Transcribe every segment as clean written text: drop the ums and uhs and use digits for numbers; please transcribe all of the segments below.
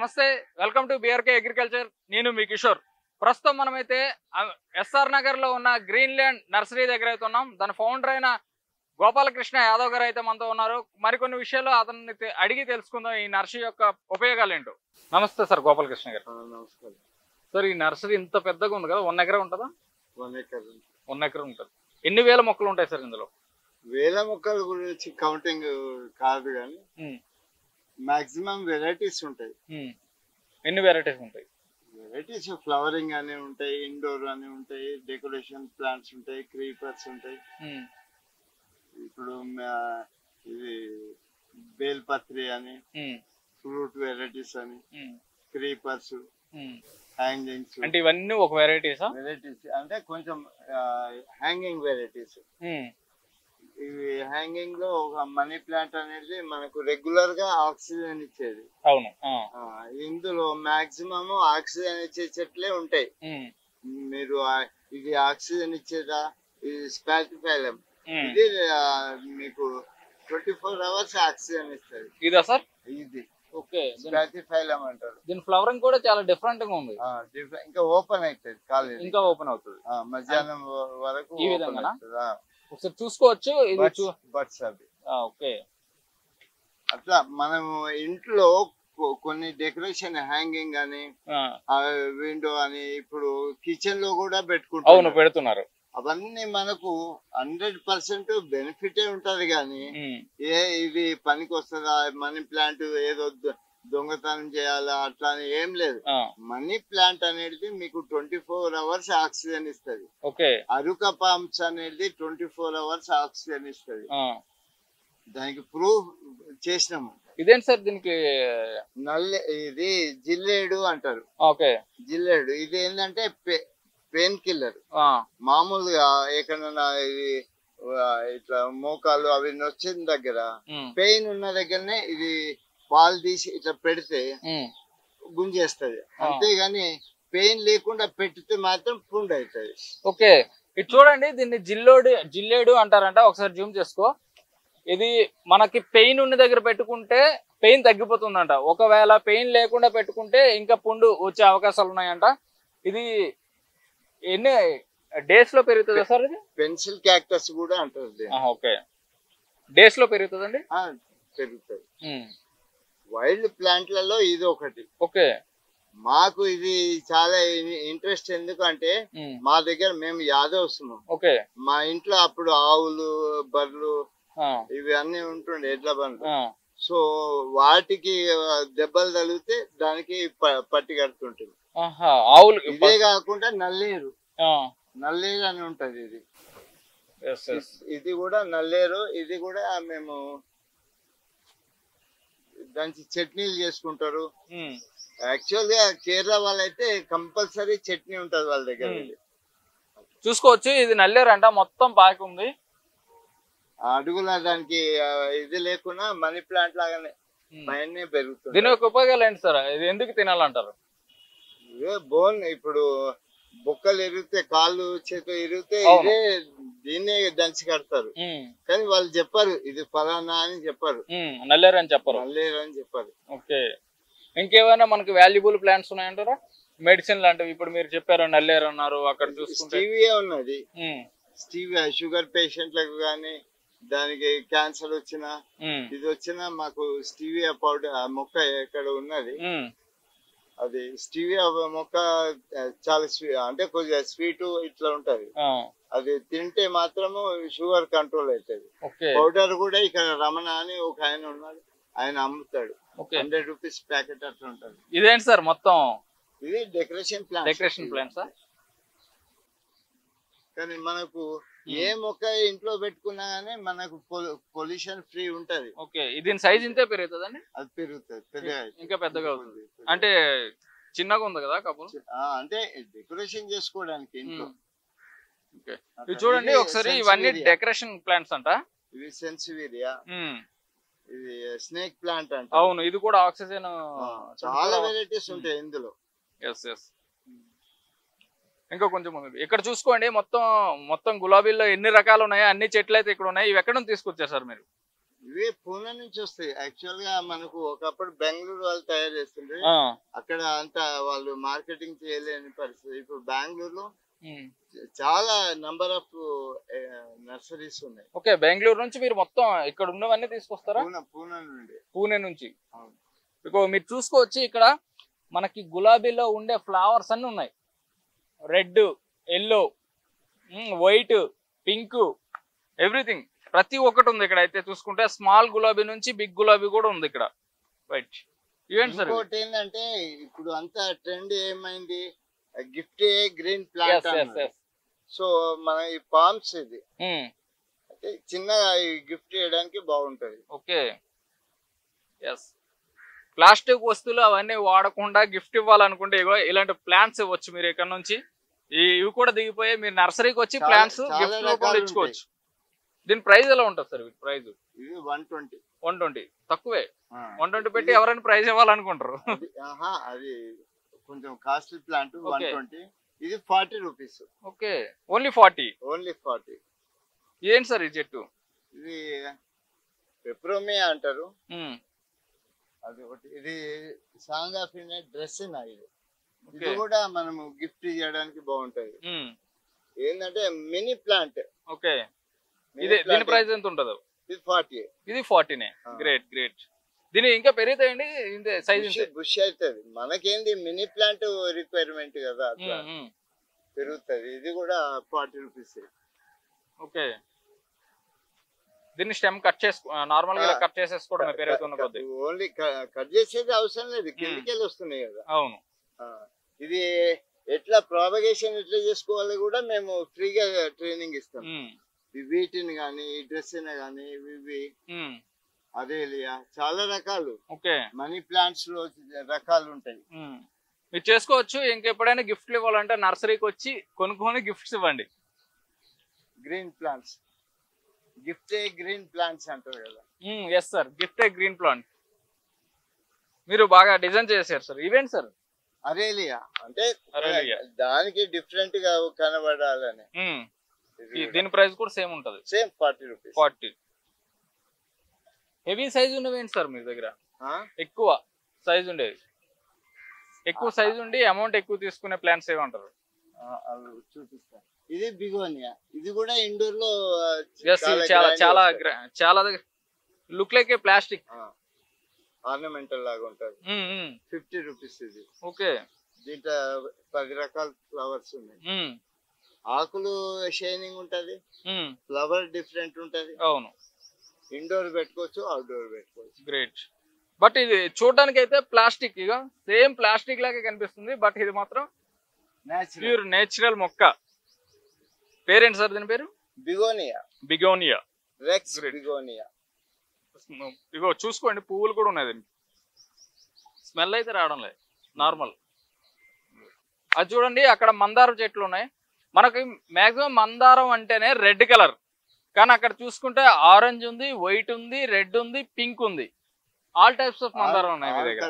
నమస్తే, welcome to BRK agriculture. నేను మీ కిషోర్. ప్రస్తుతం మనమైతే ఎస్ఆర్ నగర్ లో ఉన్న గ్రీన్ ల్యాండ్ నర్సరీ దగ్గర అయితే ఉన్నాం. దాని ఫౌండర్ అయిన గోపాలకృష్ణ యాదవ్ గారు అయితే మనతో ఉన్నారు. మరికొన్ని విషయాలు అతన్ని అడిగి తెలుసుకుందాం, ఈ నర్సరీ యొక్క ఉపయోగాలు ఏంటో. నమస్తే సార్, గోపాలకృష్ణ గారు. నమస్కారం సార్, ఈ నర్సరీ ఇంత పెద్దగా ఉంది కదా, 1 ఎకరా ఉంటుందా? 1 ఎకరా ఉంటుంది. ఎన్ని వేల మొక్కలు ఉంటాయి సార్ ఇందులో? వేల మొక్కల గురించి కౌంటింగ్ కాదు కానీ మాక్సిమం వెరైటీస్ ఉంటాయి. ఎన్ని వెరైటీస్ ఉంటాయి? వెరైటీస్ ఫ్లవరింగ్ అని ఉంటాయి, ఇండోర్ అని ఉంటాయి, డెకరేషన్ ప్లాంట్స్ ఉంటాయి, క్రీపర్స్ ఉంటాయి. ఇప్పుడు ఇది బేల్పత్రి అని, ఫ్రూట్ వెరైటీస్ అని, క్రీపర్స్, హ్యాంగింగ్స్. అంటే ఇవన్నీ ఒక వెరైటీస్ అంటే కొంచెం హ్యాంగింగ్ వెరైటీస్. ఇవి హ్యాంగింగ్ లో ఒక మనీ ప్లాంట్ అనేది మనకు రెగ్యులర్ గా ఆక్సిజన్ ఇచ్చేది. అవును. ఇందులో మాక్సిమం ఆక్సిజన్ ఇచ్చే చెట్లే ఉంటాయి. మీరు ఇది ఆక్సిజన్ ఇచ్చేదా, ఇది స్పాటిఫైలం, ఇది మీకు 24 hours ఆక్సిజన్ ఇస్తుంది. ఇదా సార్? ఇది ఓకే, స్పాటిఫైలం అంటారు. దీని ఫ్లవరింగ్ కూడా చాలా డిఫరెంట్ గా ఉంది. ఇంకా ఓపెన్ అవుతుంది, కాలేదు ఇంకా ఓపెన్ అవుతుంది మధ్యాహ్నం వరకు. ఈ విధంగా ఒకసారి చూసుకోవచ్చు. ఇది బట్స్ అవి. ఓకే, అట్లా మనము ఇంట్లో కొన్ని డెకరేషన్ హ్యాంగింగ్ అని, విండో అని, ఇప్పుడు కిచెన్ లో కూడా పెడుతున్నారు. అవన్నీ మనకు 100% బెనిఫిటే ఉంటది కానీ ఇది పనికి వస్తుందా, మనీ ప్లాంట్ ఏదో దొంగతనం చేయాలా అట్లా అని ఏం లేదు. మనీ ప్లాంట్ అనేది మీకు 24 hours ఆక్సిజన్ ఇస్తుంది. అరుక పామ్స్ అనేది 24 hours ఆక్సిజన్ ఇస్తుంది. దానికి ప్రూఫ్ చేసినాము. ఇదేంటి సార్ దీనికి? ఇది జిల్లేడు అంటారు. జిల్లేడు ఇది ఏంటంటే పెయిన్ కిల్లర్. మామూలుగా ఎక్కడన్నా ఇది ఇట్లా మోకాలు అవి నొచ్చిన దగ్గర, పెయిన్ ఉన్న దగ్గరనే ఇది పాలు తీసి ఇట్లా పెడితే గుంజేస్తుంది. అంతేగాని పెయిన్ లేకుండా పెడితే మాత్రం పుండు అవుతుంది. ఓకే, ఇది చూడండి, దీన్ని జిల్లేడు అంటారంట. ఒకసారి జూమ్ చేసుకో. ఇది మనకి పెయిన్ ఉన్న దగ్గర పెట్టుకుంటే పెయిన్ తగ్గిపోతుందంట. ఒకవేళ పెయిన్ లేకుండా పెట్టుకుంటే ఇంకా పుండు వచ్చే అవకాశాలు ఉన్నాయంట. ఇది ఎన్ని డేస్ లో పెరుగుతుందా సార్? ఇది పెన్సిల్ క్యాక్టస్ కూడా అంటారు. ఓకే, డేస్ లో పెరుగుతుందండి? పెరుగుతుంది. వైల్డ్ ప్లాంట్లలో ఇది ఒకటి. ఓకే, మాకు ఇది చాలా ఇంట్రెస్ట్. ఎందుకంటే మా దగ్గర మేము యాదవ్స్. ఓకే, మా ఇంట్లో అప్పుడు ఆవులు, బర్రెలు ఇవి అన్ని ఉంటుండే, ఎడ్ల బండ్లు. సో వాటికి దెబ్బలు తగిలితే దానికి పట్టి కడుతుంటుంది. ఆవులు. ఇదే కాకుండా నల్లేరు అని ఉంటది. ఇది కూడా నల్లేరు. ఇది కూడా మేము దానికి చట్నీలు చేసుకుంటారు. యాక్చువల్ గా కేరళ వాళ్ళైతే కంపల్సరీ చట్నీ ఉంటది వాళ్ళ దగ్గర. చూసుకోవచ్చు, ఇది నల్లేరు అంట. మొత్తం పాకి ఉంది అడుగుల. దానికి ఇది లేకుండా మనీ ప్లాంట్ లాగానే పైన పెరుగుతుంది. దీని యొక్క ఉపయోగాలు ఏంటి సార్? ఇది ఎందుకు తినాలంటారు? బోన్, ఇప్పుడు బొక్కలు ఇరిగితే, కాళ్ళు చేతులు ఇరిగితే ఇదే దీన్నే దంచి కడతారు. కానీ వాళ్ళు చెప్పారు ఇది ఫలానా అని చెప్పారు, నల్లేరు అని చెప్పారు. నల్లేరు అని చెప్పారు. ఓకే, ఇంకేమైనా మనకి వాల్యుబుల్ ప్లాంట్స్ ఉన్నాయంటారా? మెడిసిన్ లాంటివి ఇప్పుడు మీరు చెప్పారు, నల్లేరు అన్నారు. అక్కడ చూసుకుంటే స్టీవియా ఉన్నది. స్టీవియా షుగర్ పేషెంట్లకు కానీ, దానికి క్యాన్సర్ వచ్చినా, ఇది వచ్చినా మాకు స్టీవియా పౌడర్ మొక్క ఎక్కడ ఉన్నది. అది స్టీవియా మొక్క చాలా అంటే కొద్దిగా స్వీట్ ఇట్లా ఉంటది. అది తింటే మాత్రము షుగర్ కంట్రోల్ అవుతుంది. పౌడర్ కూడా ఇక్కడ రమణ అని ఒక ఆయన ఉన్నాడు, ఆయన అమ్ముతాడు. 100 రూపీస్ ప్యాకెట్ అట్లా ఉంటది. ఇదేంటి సార్ మొత్తం? ఇది డెకరేషన్ ప్లాంట్స్. కానీ మనకు ఏ మొక్క ఇంట్లో పెట్టుకున్నా గానీ మనకు పొల్యూషన్ ఫ్రీ ఉంటది. ఓకే, దీని సైజ్ ఇంతే పెరుగుతుందండి? అది పెరుగుతుంది, ఇంకా పెద్దగా అవుతుంది. అంటే చిన్నగా ఉంది కదా కప్పు, అంటే డెకరేషన్ చేసుకోవడానికి ఇంట్లో. ఇది చూడండి ఒకసారి, ఇవన్నీ డెకరేషన్ ప్లాంట్స్ అంట. ఇవి సెన్సివేరియా, ఇది స్నేక్ ప్లాంట్ అంట. అవును, ఇది కూడా ఆక్సిజన్. చాలా వెరైటీస్ ఉంటాయి ఇందులో. ఇంకా కొంచెం ఇక్కడ చూసుకోండి, మొత్తం గులాబీల్లో ఎన్ని రకాలు ఉన్నాయో అన్ని చెట్లు అయితే ఇక్కడ ఉన్నాయి. ఇవి ఎక్కడ నుంచి తీసుకొచ్చారు సార్ మీరు? ఇవి పూణే నుంచి వస్తాయి. యాక్చువల్ గా మనకు ఒకప్పుడు బెంగళూరు వాళ్ళు తయారు చేస్తుండే, అక్కడ అంతా వాళ్ళు మార్కెటింగ్ చేయలేని పరిస్థితి. ఇప్పుడు బెంగళూరులో చాలా నంబర్ ఆఫ్ నర్సరీస్ ఉన్నాయి. ఓకే, బెంగళూరు నుంచి మీరు మొత్తం ఇక్కడ ఉన్నవన్నీ తీసుకొస్తారా? పూణే నుంచి. మీరు చూసుకోవచ్చు ఇక్కడ మనకి గులాబీలో ఉండే ఫ్లవర్స్ అన్ని ఉన్నాయి. Red, yellow, white, pink, everything ప్రతి ఒక్కటి ఉంది ఇక్కడ. అయితే చూసుకుంటే స్మాల్ గులాబీ నుంచి బిగ్ గులాబీ కూడా ఉంది ఇక్కడ. రైట్. ఇంకోటి ఏంటంటే ఇప్పుడు అంతా ట్రెండ్ ఏమైంది, గిఫ్ట్ గ్రీన్ ప్లాంట్. సో మన ఈ పామ్స్ ఇది చిన్నగా గిఫ్ట్ చేయడానికి బాగుంటది. Okay, yes. ప్లాస్టిక్ వస్తువులు అవన్నీ వాడకుండా గిఫ్ట్ ఇవ్వాలనుకుంటే ఇలాంటి ప్లాంట్స్ ఇవ్వచ్చు మీరు ఇక్కడ నుంచి. ఇవి కూడా దిగిపోయి మీరు నర్సరీకి వచ్చి ప్లాంట్స్ గిఫ్ట్ రూపంలో ఇచ్చుకోవచ్చు. దీని ప్రైస్ ఎలా ఉంటుంది సార్? ప్రైస్ ఇది 120. 120 తక్కువే. 120 పెట్టి ఎవరైనా ప్రైస్ ఇవ్వాలనుకుంటారు. అది కొంచెం కాస్ట్లీ ప్లాంట్. 120. ఇది 40 రూపీస్. Okay, only 40. ఓన్లీ 40. ఏంటి సార్ ఈ చెట్టు? ఇది పెప్రోమియా అంటారు. అది ఒకటి. ఇది సాంగ్ ఆఫ్ డ్రెస్ ఇది. ఇది కూడా మనము గిఫ్ట్ చేయడానికి బాగుంటది. ఏంటంటే మినీ ప్లాంట్. ఓకే, దీని ప్రైస్ ఎంత ఉంటదో? ఇది 40. ఇది 40నే. Great great. దీని ఇంకా పెరుగుతాయండి సైజ్? బుష్ అవుతుంది. మనకేంది మినీ ప్లాంట్ రిక్వైర్మెంట్ కదా, అట్లా పెరుగుతుంది. ఇది కూడా 40 రూపీస్. ఓకే, దీన్ని స్టెమ్ కట్ చేసుకో నార్మల్ గా కట్ చేసేసుకోవడం పెరుగుతున్న కొద్ది. ఓన్లీ కట్ చేసేది అవసరం లేదు, కెమికల్ వస్తున్నాయి కదా. అవును. ఇది ఎట్లా ప్రాపగేషన్ ఎట్లా చేసుకోవాలి కూడా మేము ఫ్రీగా ట్రైనింగ్ ఇస్తాం. వీటిని గానీ డ్రెస్ గానీ ఇవి అదేలియా చాలా రకాలు. ఓకే, మనీ ప్లాంట్స్ లో రకాలు ఉంటాయి. మీరు చేసుకోవచ్చు. ఇంకెప్పుడైనా గిఫ్ట్లు ఇవ్వాలంటే నర్సరీకి వచ్చి కొనుక్కొని గిఫ్ట్స్ ఇవ్వండి. Green plants, gift green plants అంటారు కదా. Yes sir, gift green plant మీరు బాగా డిజైన్ చేశారు సార్. ఈవెంట్ సార్ అరేలియా అంటే దానికి డిఫరెంట్ గా కనబడాలని. దీని ప్రైస్ కూడా సేమ్ ఉంటది. Same 40 rupees. 40. హెవీ సైజ్ ఉన్నవి ఏంటి సార్ మీ దగ్గర? ఎక్కువ సైజ్ ఉండేది, ఎక్కువ సైజ్ ఉండి అమౌంట్ ఎక్కువ తీసుకునే ప్లాంట్స్ ఏవి అంటారు? చూపిస్తా. ఇది బిగోనియా. ఇది కూడా ఇండోర్ లో చాలా చాలా చాలా లుక్ లైక్ ప్లాస్టిక్ ఆర్నమెంటల్ లాగా ఉంటది. 50 రూపీస్ ఇది. ఓకే, దీంట్లో 10 రకాల ఫ్లవర్స్ ఉన్నాయి. ఆకులు షైనింగ్ ఉంటది, ఫ్లవర్ డిఫరెంట్ ఉంటది. అవును, ఇండోర్ పెట్టుకోవచ్చు, అవుట్డోర్ పెట్టుకోవచ్చు. గ్రేట్. బట్ ఇది చూడడానికి అయితే ప్లాస్టిక్, ఇక సేమ్ ప్లాస్టిక్ లాగే కనిపిస్తుంది. బట్ ఇది మాత్రం ప్యూర్ నేచురల్ మొక్క. పేరేంటి సార్ దీని పేరు? బిగోనియా. Begonia, rex begonia. ఇగో చూసుకోండి, పువ్వులు కూడా ఉన్నాయి దీనికి. స్మెల్ అయితే రావడం లేదు, నార్మల్. అది చూడండి, అక్కడ మందారం చెట్లు ఉన్నాయి. మనకి మాక్సిమం మందారం అంటేనే రెడ్ కలర్, కానీ అక్కడ చూసుకుంటే ఆరెంజ్ ఉంది, వైట్ ఉంది, రెడ్ ఉంది, పింక్ ఉంది. ఆల్ టైప్స్ ఆఫ్ మందారం ఉన్నాయి మీ దగ్గర.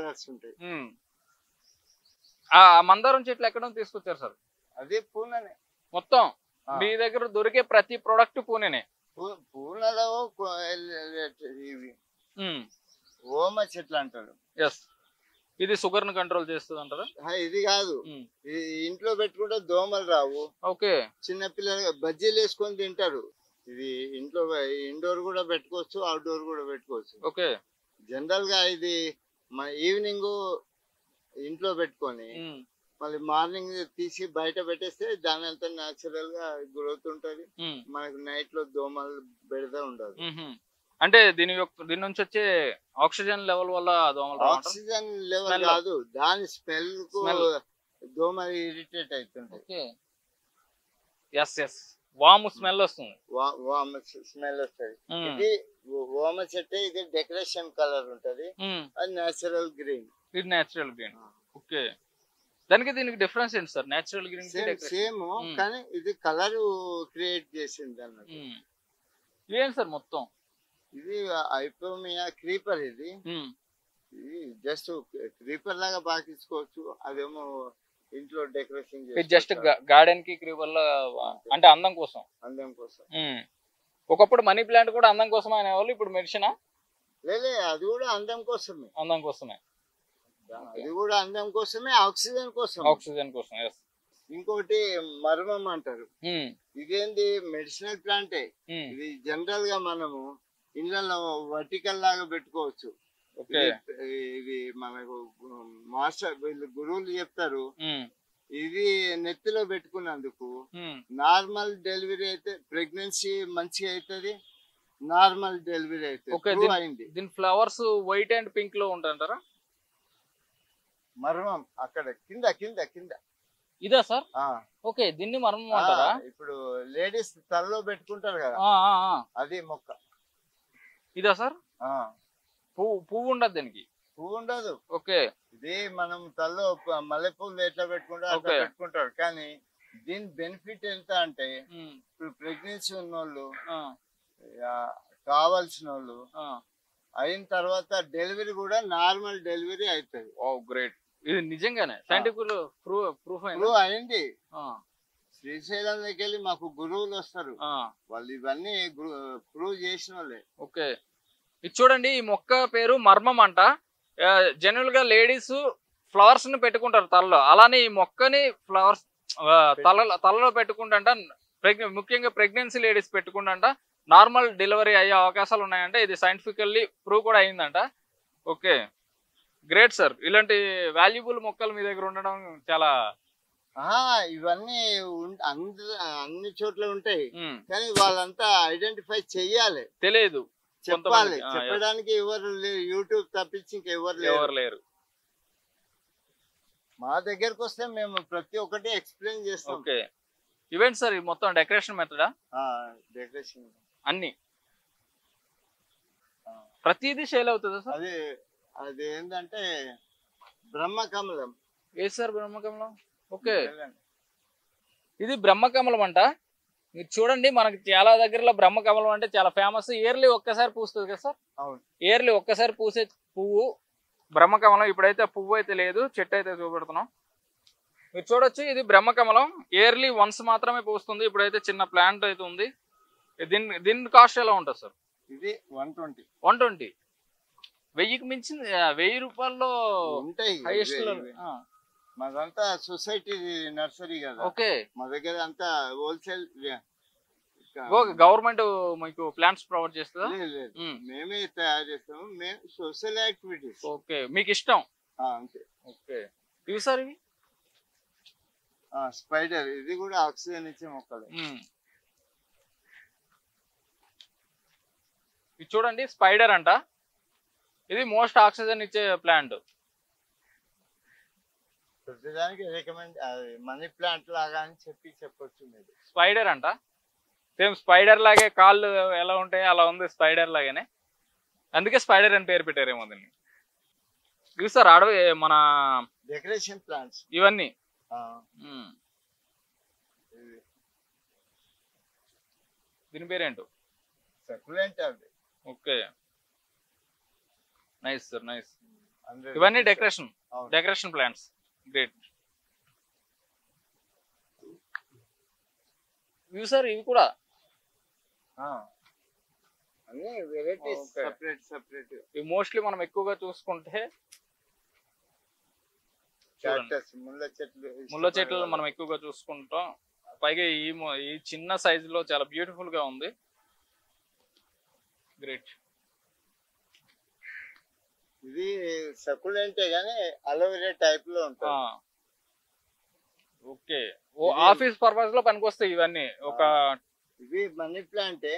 ఆ మందారం చెట్లు ఎక్కడ తీసుకొచ్చారు సార్? అదే పూణేనే మొత్తం. మీ దగ్గర దొరికే ప్రతి ప్రోడక్ట్ పూణేనే. పూణేలో ఓమ చెట్లు అంటారు. ఎస్, ఇది షుగర్ ను కంట్రోల్ చేస్తుంది అంటారా? ఇది కాదు, ఇంట్లో పెట్టుకుంటే దోమలు రావు. ఓకే, చిన్న పిల్లలు బజ్జీలు వేసుకొని తింటారు. ఇది ఇంట్లో ఇండోర్ కూడా పెట్టుకోవచ్చు, అవుట్డోర్ కూడా పెట్టుకోవచ్చు. ఓకే, జనరల్ గా ఇది మన ఈవినింగ్ ఇంట్లో పెట్టుకొని మళ్ళీ మార్నింగ్ తీసి బయట పెట్టేస్తే దాని అంతా న్యాచురల్ గా గ్రోత్ ఉంటది. మనకు నైట్ లో దోమలు బెడద ఉండదు. అంటే దీని నుంచి వచ్చే ఆక్సిజన్ లెవెల్ వల్ల దోమలు? ఆక్సిజన్ లెవెల్ కాదు, దాని స్మెల్ కు దోమలు ఇరిటేట్ అవుతుంది. ఎస్ ఎస్, వామ్ స్మెల్ వస్తుంది. వామ్ స్మెల్ వస్తుంది. ఇది ఓమ చెట్టు. ఇది డెకరేషన్ కలర్ ఉంటది, అది నేచురల్ గ్రీన్. ఇది నేచురల్ గ్రీన్. ఓకే, దానికి దీనికి డిఫరెన్స్ ఏంటి సార్? నేచురల్ గ్రీన్ సేమ్, కానీ ఇది కలర్ క్రియేట్ చేసింది అన్నట్టు. ఇదేంటి సార్ మొత్తం? ఇది ఐపోమియా క్రీపర్. ఇది జస్ట్ క్రీపర్ లాగా పాకించుకోవచ్చు. అదేమో ఇంట్లో డెకరేషన్ జస్ట్ గార్డెన్ కి క్రీపర్ లా, అంటే అందం కోసం. అందం కోసం. ఒకప్పుడు మనీ ప్లాంట్ కూడా అందం కోసం అనేవాళ్ళు, ఇప్పుడు మెడిసిన్ లేలే, అది కూడా అందం కోసమే. అందం కోసమే, అది కూడా అందం కోసమే, ఆక్సిజన్ కోసం. ఆక్సిజన్ కోసం. ఇంకోటి మర్మం అంటారు. ఇదేంది మెడిసినల్ ప్లాంటే. ఇది జనరల్ గా మనము ఇళ్ళలో వర్టికల్ లాగా పెట్టుకోవచ్చు. ఇది మనకు మాస్టర్ వీళ్ళు గురువులు చెప్తారు. ఇది నెత్తిలో పెట్టుకున్నందుకు నార్మల్ డెలివరీ అయితే, ప్రెగ్నెన్సీ మంచిగా అవుతుంది, నార్మల్ డెలివరీ అయితే అయింది. దీని ఫ్లవర్స్ వైట్ అండ్ పింక్ లో ఉంటాయంటారా? మర్మం అక్కడ కింద కింద కింద. ఇదా సార్? ఓకే, దీన్ని మర్మం అంటారా? ఇప్పుడు లేడీస్ తలలో పెట్టుకుంటారు కదా, అది మొక్క. ఇదా సార్? పువ్వు ఉండదు దీనికి? పువ్వు ఉండదు. ఓకే, ఇది మనం తలలో మల్లెపూలు ఎట్లా పెట్టుకుంటారు అట్లా పెట్టుకుంటారు. కానీ దీని బెనిఫిట్ ఎంత అంటే, ఇప్పుడు ప్రెగ్నెన్సీ ఉన్నోళ్ళు, కావాల్సిన వాళ్ళు అయిన తర్వాత డెలివరీ కూడా నార్మల్ డెలివరీ అవుతుంది. ఓ గ్రేట్, ఇది నిజంగానే సైంటిఫిక్ ప్రూఫ్ అయింది. శ్రీశైలం దగ్గరికి వెళ్ళి మాకు గురువులు వస్తారు, వాళ్ళు ఇవన్నీ ప్రూవ్ చేసిన వాళ్ళే. ఓకే, ఇది చూడండి, ఈ మొక్క పేరు మర్మం అంట. జనరల్ గా లేడీస్ ఫ్లవర్స్ ని పెట్టుకుంటారు తలలో, అలానే ఈ మొక్కని ఫ్లవర్స్ తలలో పెట్టుకుంటా. ముఖ్యంగా ప్రెగ్నెన్సీ లేడీస్ పెట్టుకుంటా నార్మల్ డెలివరీ అయ్యే అవకాశాలు ఉన్నాయంట. ఇది సైంటిఫికల్లీ ప్రూవ్ కూడా అయిందంట. Okay, great sir. ఇలాంటి వాల్యుబుల్ మొక్కలు మీ దగ్గర ఉండడం చాలా. ఇవన్నీ అన్ని చోట్ల ఉంటాయి, కానీ వాళ్ళంతా ఐడెంటిఫై చెయ్యాలి, తెలియదు, చెప్పాలి. చెప్పడానికి ఎవరు లేరు, యూట్యూబ్ తప్పించి ఇంకెవరు లేరు. మా దగ్గరకు వస్తే మేము ప్రతి ఒక్కటి ఎక్స్ప్లెయిన్ చేస్తాం. ఓకే, ఈవెంట్ సార్ ఇది మొత్తం డెకరేషన్ మెథడా? డెకరేషన్ అన్ని ప్రతిదీ సేల్ అవుతుందా సార్? అది ఏంటంటే బ్రహ్మకమలం. ఏది సార్ బ్రహ్మకమలం? ఓకే, ఇది బ్రహ్మకమలం అంట. మీరు చూడండి, మనకి చాలా దగ్గరలో బ్రహ్మకమలం అంటే చాలా ఫేమస్. ఇయర్లీ ఒక్కసారి పూస్తుంది కదా సార్? ఇయర్లీ ఒక్కసారి పూసే పువ్వు బ్రహ్మకమలం. ఇప్పుడైతే పువ్వు అయితే లేదు, చెట్టు అయితే చూపెడుతున్నాం. మీరు చూడొచ్చు, ఇది బ్రహ్మకమలం. ఇయర్లీ వన్స్ మాత్రమే పూస్తుంది. ఇప్పుడైతే చిన్న ప్లాంట్ అయితే ఉంది. దీని కాస్ట్ ఎలా ఉంటుంది సార్? ఇది 120. 120, 1000కి మించి 1000 రూపాయల్లో ఉంటాయి. మాదంతా సొసైటీ నర్సరీ కదా. ఓకే, మా దగ్గర అంతా హోల్సేల్. గవర్నమెంట్ మీకు ప్లాంట్స్ ప్రొవైడ్ చేస్తుందా? మేమే తయారు చేస్తాము, మేము సోషల్ యాక్టివిటీస్. ఓకే, మీకు ఇష్టం అంతే. ఓకే, ఇవి సార్ ఇవి స్పైడర్, ఇది కూడా ఆక్సిజన్ ఇచ్చే మొక్కలు. ఇది చూడండి, స్పైడర్ అంట. ఇది మోస్ట్ ఆక్సిజన్ ఇచ్చే ప్లాంట్. ప్రతిదానికి రికమెండ్ మనీ ప్లాంట్ లాగా అని చెప్పొచ్చు మీరు. స్పైడర్ అంట, సేమ్ స్పైడర్ లాగే కాళ్ళు ఎలా ఉంటాయి అలా ఉంది, స్పైడర్ లాగానే. అందుకే స్పైడర్ అని పేరు పెట్టారేమో దీన్ని. ఇవి సార్ అడవి మన డెకరేషన్ ప్లాంట్స్ ఇవన్నీ. దీని పేరేంటో? Succulent. Okay, nice sir, nice. ఇవన్నీ డెకరేషన్ ప్లాంట్స్. గ్రేట్. ఇవి సార్ ఇవి కూడా అన్ని వెరైటీస్, సెపరేట్. ఇవి మోస్ట్లీ మనం ఎక్కువగా చూసుకుంటే ముళ్ళ చెట్లు మనం ఎక్కువగా చూసుకుంటాం. పైగా ఈ చిన్న సైజ్ లో చాలా బ్యూటిఫుల్ గా ఉంది. గ్రేట్. ఇది సకులెంటే గానీ అలోవెరా టైప్ లో ఉంటుంది. ఓకే, ఆఫీస్ పర్పస్ లో పనికొస్తాయి ఇవన్నీ. ఇవి మనీ ప్లాంటే,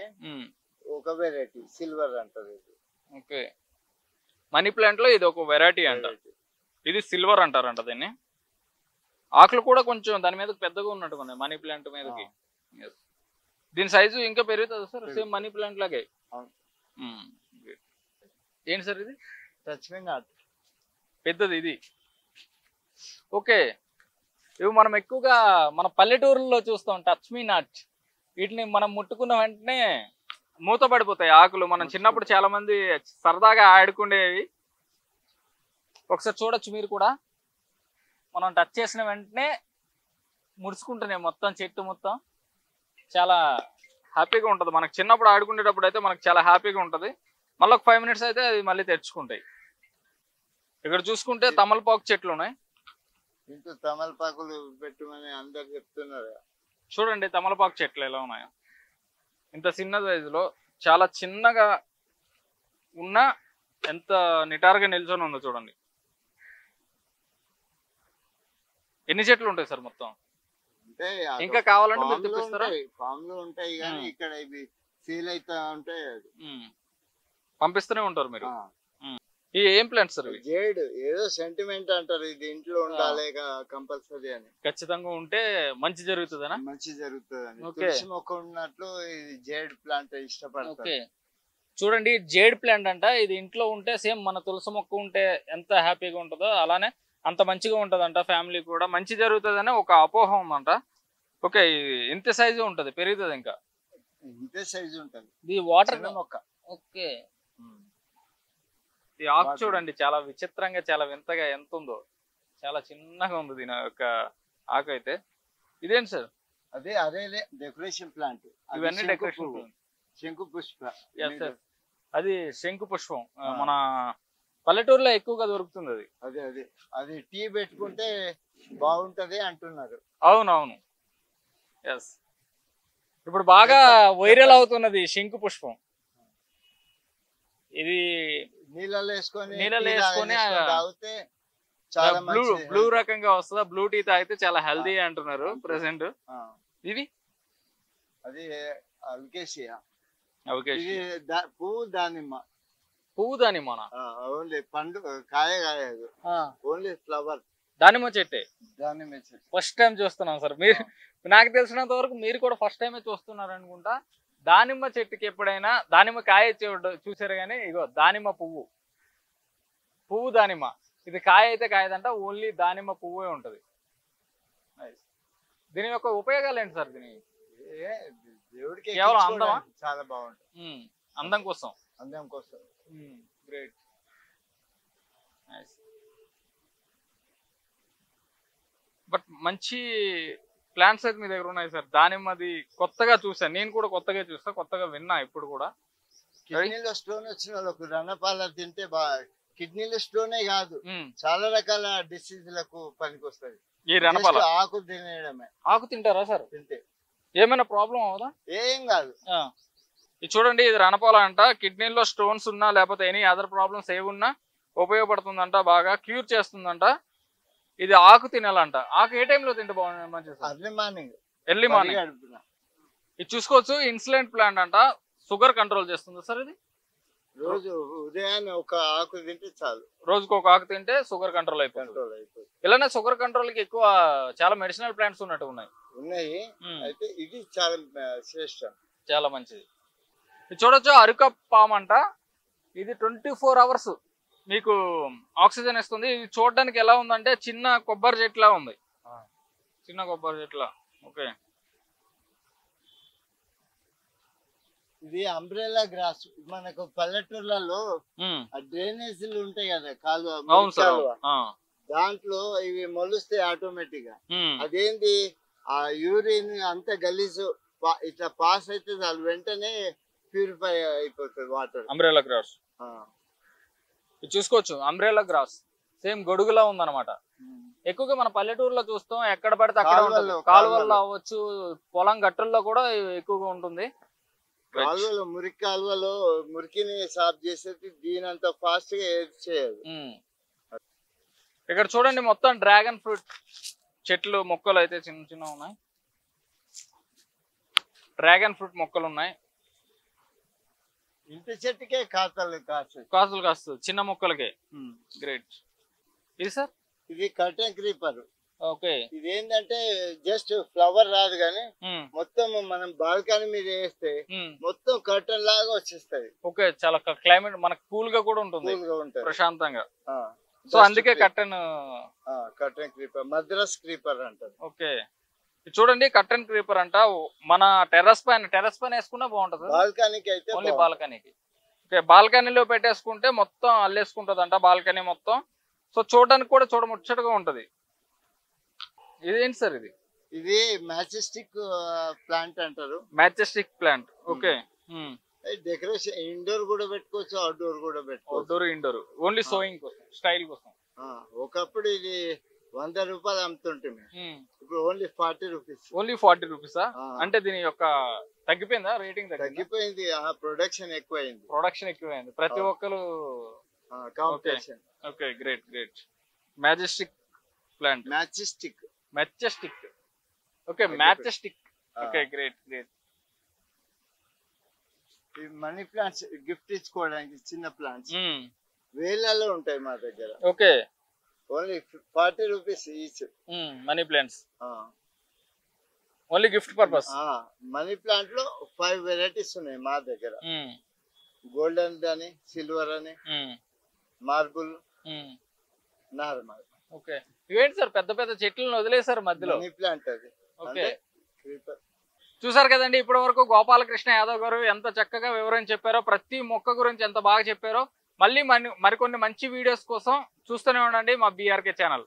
ఒక వెరైటీ సిల్వర్ అంటారు. ఓకే, మనీ ప్లాంట్ లో ఇది ఒక వెరైటీ అంట. ఇది సిల్వర్ అంటారంట దీన్ని. ఆకులు కూడా కొంచెం దాని మీద పెద్దగా ఉన్నట్టుగా మనీ ప్లాంట్ మీదకి. దీని సైజు ఇంకా పెరుగుతుంది సార్, సేమ్ మనీ ప్లాంట్ లాగే. ఏంటి సార్ ఇది? టచ్ మీ నాట్, పెద్దది ఇది. ఓకే, ఇవి మనం ఎక్కువగా మన పల్లెటూరులో చూస్తాం, టచ్ మీ నాట్. వీటిని మనం ముట్టుకున్న వెంటనే మూత పడిపోతాయి ఆకులు. మనం చిన్నప్పుడు చాలా మంది సరదాగా ఆడుకునేవి. ఒకసారి చూడొచ్చు మీరు కూడా. మనం టచ్ చేసిన వెంటనే ముడుచుకుంటున్నాయి మొత్తం చెట్టు మొత్తం. చాలా హ్యాపీగా ఉంటుంది. మనకు చిన్నప్పుడు ఆడుకునేటప్పుడు అయితే మనకు చాలా హ్యాపీగా ఉంటుంది. మళ్ళీ ఒక 5 మినిట్స్ అయితే అది మళ్ళీ తెచ్చుకుంటాయి. ఇక్కడ చూసుకుంటే తమలపాకు చెట్లు ఉన్నాయి. ఇంట్లో తమలపాకులు పెట్టమని అందరు చెప్తున్నారు. చూడండి తమలపాకు చెట్లు ఎలా ఉన్నాయో. ఇంత చిన్న సైజులో చాలా చిన్నగా ఉన్న ఎంత నిటారుగా నిల్చొని ఉందో చూడండి. ఎన్ని చెట్లు ఉంటాయి సార్ మొత్తం? అంటే ఇంకా కావాలంటే మీరు తెప్పిస్తారా? ఫామ్ లో ఉంటాయి కానీ ఇక్కడ ఇవి సేల్ అవుతా ఉంటాయి. పంపిస్తూనే ఉంటారు మీరు. ఈ ఏం ప్లాంట్స్ సార్? జేడ్ ఏదో సెంటిమెంట్ అంటారు, ఇది ఇంట్లో ఉండాలి కంపల్సరీ అని. ఖచ్చితంగా ఉంటే మంచి జరుగుతుందనా? మంచి జరుగుతుంది అని. తులసి మొక్క ఉన్నట్లు ఇది జేడ్ ప్లాంట్ ఇష్టపడతారు. చూడండి జేడ్ ప్లాంట్ అంట. ఇది ఇంట్లో ఉంటే సేమ్ మన తులసి మొక్క ఉంటే ఎంత హ్యాపీగా ఉంటుందో అలానే అంత మంచిగా ఉంటదంట. ఫ్యామిలీ కూడా మంచి జరుగుతుందని ఒక అపోహ ఉందంట. ఓకే, ఇంత సైజు ఉంటది, పెరుగుతుంది ఇంకా ఇంతే సైజు ఉంటది. ఇది వాటర్ మొక్క. ఓకే, ఈ ఆకు చూడండి చాలా విచిత్రంగా చాలా వింతగా ఎంత ఉందో. చాలా చిన్నగా ఉంది దీని యొక్క ఆకు అయితే. ఇదేంటి సార్? అదే డెకరేషన్ ప్లాంట్. ఇవన్నీ డెకరేషన్. శంకు పుష్ప. అది శంకు పుష్పం. మన పల్లెటూరులో ఎక్కువగా దొరుకుతుంది అది. అది టీ పెట్టుకుంటే బాగుంటది అంటున్నారు. అవునవును, ఎస్. ఇప్పుడు బాగా వైరల్ అవుతున్నది శంకు పుష్పం. ఇది నీళ్ళలో వేసుకొని తాగితే చాలా బ్లూ రకంగా వస్తుందా? బ్లూ టీ తాగితే చాలా హెల్దీ అంటున్నారు ప్రెసెంట్. ఇది అది అల్కేసియా. పువ్వు దానిమ్మ. ఓన్లీ పండు కాయ కాయదు, ఓన్లీ ఫ్లవర్. దానిమ్మ చెట్టే. దానిమ్మ చెట్టు ఫస్ట్ టైం చూస్తున్నాం సార్. మీరు నాకు తెలిసినంత వరకు మీరు కూడా ఫస్ట్ టైమే చూస్తున్నారు అనుకుంటా. దానిమ్మ చెట్టుకి ఎప్పుడైనా దానిమ్మ కాయ చూసారు కానీ ఇగో దానిమ్మ పువ్వు దానిమ్మ. ఇది కాయ అయితే కాయదంట, ఓన్లీ దానిమ్మ పువ్వే ఉంటది. దీని యొక్క ఉపయోగాలు ఏంటి సార్? దీని దేవుడికి కేవలం అందమా? చాలా బాగుంటుంది. అందం కోసం. గ్రేట్. బట్ మంచి ప్లాంట్స్ అయితే మీ దగ్గర ఉన్నాయి సార్. దానిమ్మది కొత్తగా చూసాను, నేను కూడా కొత్తగా చూస్తా, కొత్తగా విన్నా. ఇప్పుడు కూడా కిడ్నీలో స్టోన్ వచ్చిన వాళ్ళకు రణపాల తింటే కిడ్నీలో స్టోనే కాదు, చాలా రకాల డిసీజులకు పనికి వస్తుంది. ఈ రణపాల ఆకు తినేయడమే. ఆకు తింటారా సార్? తింటే ఏమైనా ప్రాబ్లం అవుదా? ఏం కాదు. ఇది చూడండి, ఇది రణపాల అంట. కిడ్నీలో స్టోన్స్ ఉన్నా లేకపోతే ఎనీ అదర్ ప్రాబ్లమ్స్ ఏవి ఉన్నా ఉపయోగపడుతుందంట, బాగా క్యూర్ చేస్తుందంట. ఇది ఆకు తినాలంట. ఆకు ఏ టైంలో తింటే బాగుంది? మంచిది ఎర్లీ మార్నింగ్. ఇది చూసుకోవచ్చు, ఇన్సులిన్ ప్లాంట్ అంట. షుగర్ కంట్రోల్ చేస్తుంది సార్. ఇది రోజు ఉదయాన్నే ఒక ఆకు తింటే చాలు. రోజుకు ఒక ఆకు తింటే షుగర్ కంట్రోల్ అయిపోతుంది. ఇలానే షుగర్ కంట్రోల్ కి ఎక్కువ చాలా మెడిసినల్ ప్లాంట్స్ ఉన్నట్టు ఉన్నాయి. అయితే ఇది చాలా శ్రేష్టం, చాలా మంచిది. ఇది చూడొచ్చు, అరుక పామ్ అంట. ఇది 24 hours మీకు ఆక్సిజన్ ఇస్తుంది. ఇది చూడడానికి ఎలా ఉందంటే చిన్న కొబ్బరి చెట్లా ఉంది. చిన్న కొబ్బరి చెట్ల. ఓకే, ఇది అంబ్రెల్లా గ్రాస్. మనకు పల్లెటూర్లలో డ్రైనేజీలు ఉంటాయి కదా, కాలువ, దాంట్లో ఇవి మొలుస్తాయి ఆటోమేటిక్ గా. అదేంటి, ఆ యూరిన్ అంతా గలీజు ఇట్లా పాస్ అయితే చాలు, వెంటనే ప్యూరిఫై అయిపోతుంది వాటర్. అంబ్రెల్లా గ్రాస్ చూసుకోవచ్చు. అంబ్రెల్లా గ్రాస్ సేమ్ గొడుగులా ఉందన్నమాట. ఎక్కువగా మన పల్లెటూరులో చూస్తాం, ఎక్కడ పడితే అక్కడ ఉంటుంది. కాలువల్లో అవ్వచ్చు, పొలం గట్టుల్లో కూడా ఎక్కువగా ఉంటుంది. కాలువలో మురికిని సాఫ్ చేసేది దీనంత ఫాస్ట్ గా చేయదు. ఇక్కడ చూడండి, మొత్తం డ్రాగన్ ఫ్రూట్ చెట్లు మొక్కలు అయితే చిన్న చిన్న ఉన్నాయి. డ్రాగన్ ఫ్రూట్ మొక్కలు ఉన్నాయి. ఇంటి చెట్టుకే కాతలు కాస్తుంది చిన్న మొక్కలకే. గ్రేట్. ఇది సార్? ఇది కర్టెన్ క్రీపర్. ఓకే, ఇది ఏంటంటే జస్ట్ ఫ్లవర్ రాదు కానీ మొత్తం మనం బాల్కనీ మీద వేస్తే మొత్తం కర్టెన్ లాగా వచ్చేస్తుంది. ఓకే, చాలా క్లైమేట్ మనకు కూల్ గా కూడా ఉంటుంది, ప్రశాంతంగా. సో అందుకే కర్టెన్ క్రీపర్, మద్రాస్ క్రీపర్ అంటారు. ఓకే, చూడండి కర్టెన్ క్రీపర్ అంట. మన టెర్రస్ పైన వేసుకున్నా బాగుంటది. బాల్కనీకి అయితే ఓన్లీ బాల్కనీకి. ఓకే, బాల్కనీలో పెట్టేసుకుంటే మొత్తం అల్లేసుకుంటది అంట బాల్కనీ మొత్తం. సో చూడడానికి కూడా చూడముచ్చటగా ఉంటది. ఇదేంటి సార్? ఇది మ్యాచెస్టిక్ ప్లాంట్ అంటారు. మ్యాచెస్టిక్ ప్లాంట్. ఓకే. డెకరేషన్ ఇండోర్ కూడా పెట్టుకోవచ్చు, అవుట్డోర్ కూడా పెట్టుకోవచ్చు. అవుట్డోర్ ఇండోర్ ఓన్లీ సోయింగ్ కోసం, స్టైల్ కోసం. ఒకప్పుడు ఇది 100 రూపాయలు అమ్ముతుంటుంది, ఇప్పుడు ఓన్లీ 40 రూపీస్. ఓన్లీ 40 రూపీసా? అంటే దీని యొక్క తగ్గిపోయిందా రేటింగ్? తగ్గిపోయింది, ప్రొడక్షన్ ఎక్కువైంది. ప్రొడక్షన్ ఎక్కువైంది, ప్రతి ఒక్కరు competition. Okay, great great. Majestic plant. Majestic. Okay, majestic. Okay, great great. Money plants gift ఇచ్చుకోవడానికి చిన్న ప్లాంట్స్ వేలలో ఉంటాయి మా దగ్గర. Okay, only 40 rupees each. Money plants only gift purpose. Money plant లో 5 వెరైటీస్ ఉన్నాయి మా దగ్గర. గోల్డెన్ అని, సిల్వర్ అని, మార్బుల్, నార్మల్. ఓకే, ఇవేంటి సార్ పెద్ద పెద్ద చెట్లను వదిలేసారు మధ్యలో? మనీ ప్లాంట్ అది. ఓకే, చూసారు కదండి ఇప్పటి వరకు గోపాలకృష్ణ యాదవ్ గారు ఎంత చక్కగా వివరం చెప్పారో, ప్రతి మొక్క గురించి ఎంత బాగా చెప్పారో. మళ్ళీ మరికొన్ని మంచి వీడియోస్ కోసం చూస్తూనే ఉండండి మా BRK ఛానల్.